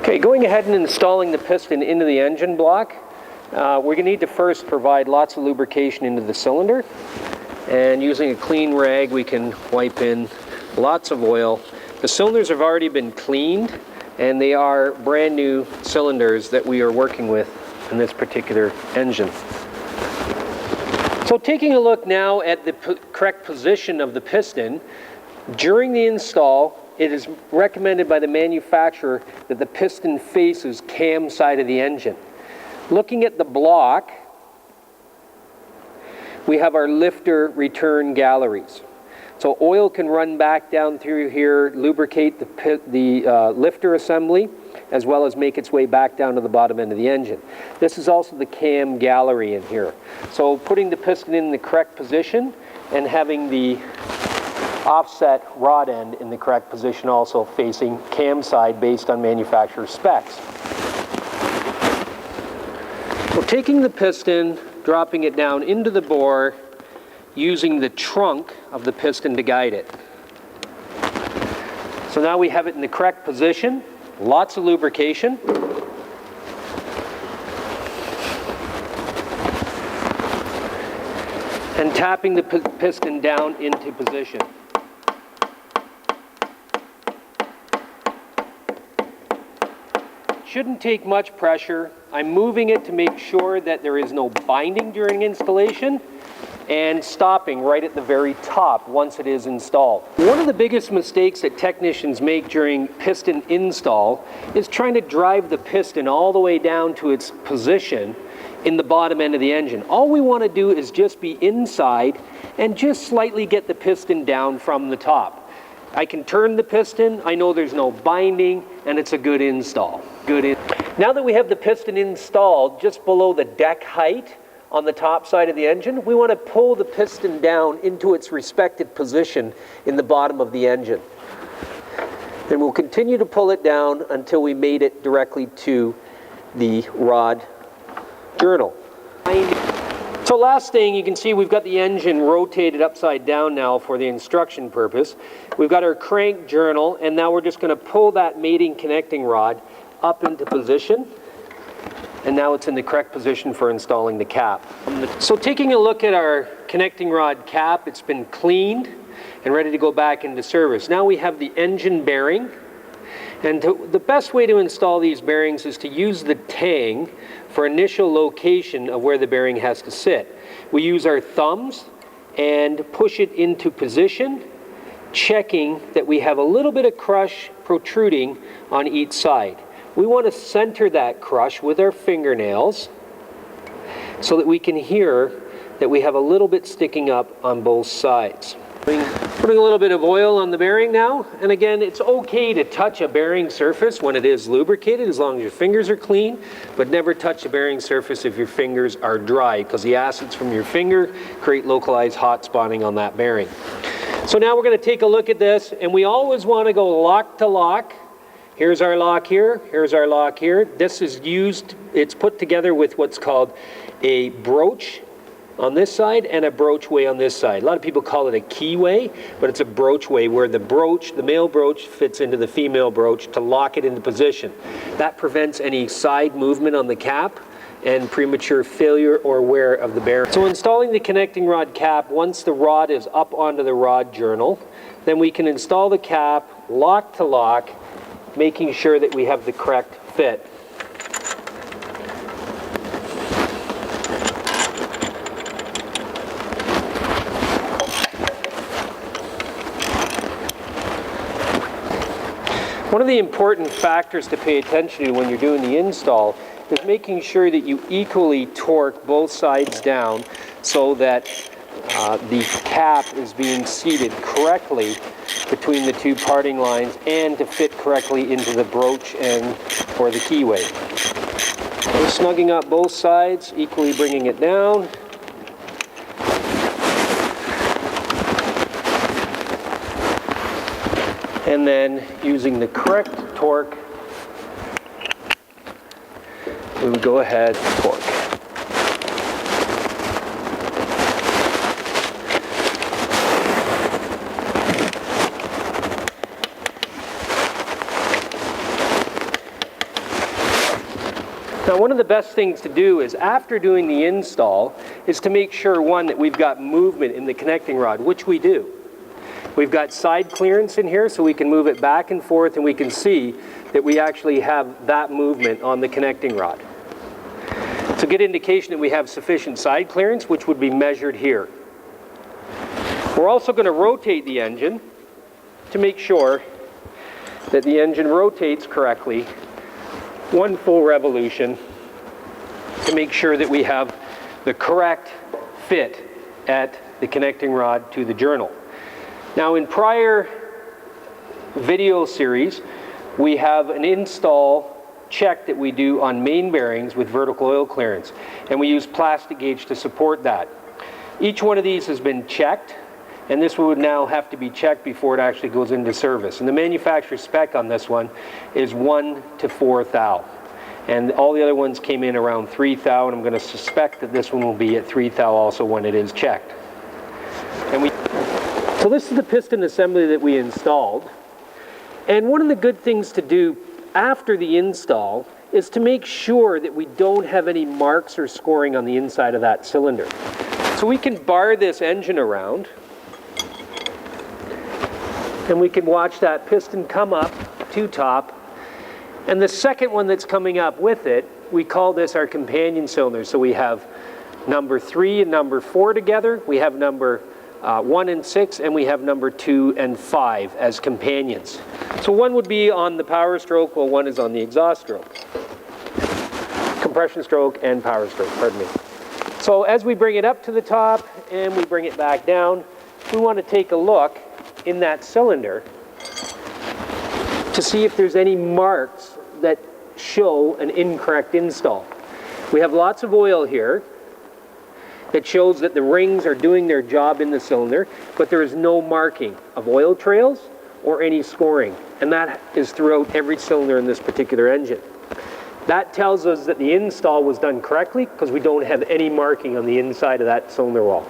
Okay, going ahead and installing the piston into the engine block, we're going to need to first provide lots of lubrication into the cylinder. And using a clean rag, we can wipe in lots of oil. The cylinders have already been cleaned, and they are brand new cylinders that we are working with in this particular engine. So taking a look now at the correct position of the piston, during the install, it is recommended by the manufacturer that the piston faces cam side of the engine. Looking at the block, we have our lifter return galleries. So oil can run back down through here, lubricate the lifter assembly, as well as make its way back down to the bottom end of the engine. This is also the cam gallery in here. So putting the piston in the correct position and having the offset rod end in the correct position, also facing cam side based on manufacturer specs. So taking the piston, dropping it down into the bore, using the trunk of the piston to guide it. So now we have it in the correct position, lots of lubrication. And tapping the piston down into position. Shouldn't take much pressure. I'm moving it to make sure that there is no binding during installation, and stopping right at the very top once it is installed. One of the biggest mistakes that technicians make during piston install is trying to drive the piston all the way down to its position in the bottom end of the engine. All we want to do is just be inside and just slightly get the piston down from the top. I can turn the piston, I know there's no binding, and it's a good install. Now that we have the piston installed just below the deck height on the top side of the engine, we want to pull the piston down into its respective position in the bottom of the engine. Then we'll continue to pull it down until we made it directly to the rod journal. So last thing, you can see we've got the engine rotated upside down now for the instruction purpose. We've got our crank journal, and now we're just going to pull that mating connecting rod up into position. And now it's in the correct position for installing the cap. So taking a look at our connecting rod cap, it's been cleaned and ready to go back into service. Now we have the engine bearing. And the best way to install these bearings is to use the tang for initial location of where the bearing has to sit. We use our thumbs and push it into position, checking that we have a little bit of crush protruding on each side. We want to center that crush with our fingernails so that we can hear that we have a little bit sticking up on both sides. Putting a little bit of oil on the bearing now, and again, it's okay to touch a bearing surface when it is lubricated as long as your fingers are clean, but never touch a bearing surface if your fingers are dry, because the acids from your finger create localized hot spotting on that bearing. So now we're going to take a look at this, and we always want to go lock to lock. Here's our lock here, here's our lock here. This is used, it's put together with what's called a broach on this side and a broachway on this side. A lot of people call it a keyway, but it's a broachway where the broach, the male broach, fits into the female broach to lock it into position. That prevents any side movement on the cap and premature failure or wear of the bearing. So installing the connecting rod cap, once the rod is up onto the rod journal, then we can install the cap lock to lock, making sure that we have the correct fit. One of the important factors to pay attention to when you're doing the install is making sure that you equally torque both sides down so that the cap is being seated correctly between the two parting lines and to fit correctly into the broach and or the keyway. So snugging up both sides, equally bringing it down. And then using the correct torque, we would go ahead and torque. Now, one of the best things to do is after doing the install is to make sure, one, that we've got movement in the connecting rod, which we do. We've got side clearance in here so we can move it back and forth, and we can see that we actually have that movement on the connecting rod. It's a good indication that we have sufficient side clearance, which would be measured here. We're also going to rotate the engine to make sure that the engine rotates correctly, one full revolution, to make sure that we have the correct fit at the connecting rod to the journal. Now, in prior video series, we have an install check that we do on main bearings with vertical oil clearance, and we use plastic gauge to support that. Each one of these has been checked, and this would now have to be checked before it actually goes into service. And the manufacturer spec on this one is 1 to 4 thou. And all the other ones came in around 3 thou, and I'm going to suspect that this one will be at 3 thou also when it is checked. So this is the piston assembly that we installed. And one of the good things to do after the install is to make sure that we don't have any marks or scoring on the inside of that cylinder. So we can bar this engine around, and we can watch that piston come up to top. And the second one that's coming up with it, we call this our companion cylinder. So we have number 3 and number 4 together. We have number 1 and 6, and we have number 2 and 5 as companions. So one would be on the power stroke, while one is on the exhaust stroke. Compression stroke and power stroke, pardon me. So as we bring it up to the top and we bring it back down, we want to take a look in that cylinder to see if there's any marks that show an incorrect install. We have lots of oil here that shows that the rings are doing their job in the cylinder, but there is no marking of oil trails or any scoring, and that is throughout every cylinder in this particular engine. That tells us that the install was done correctly because we don't have any marking on the inside of that cylinder wall.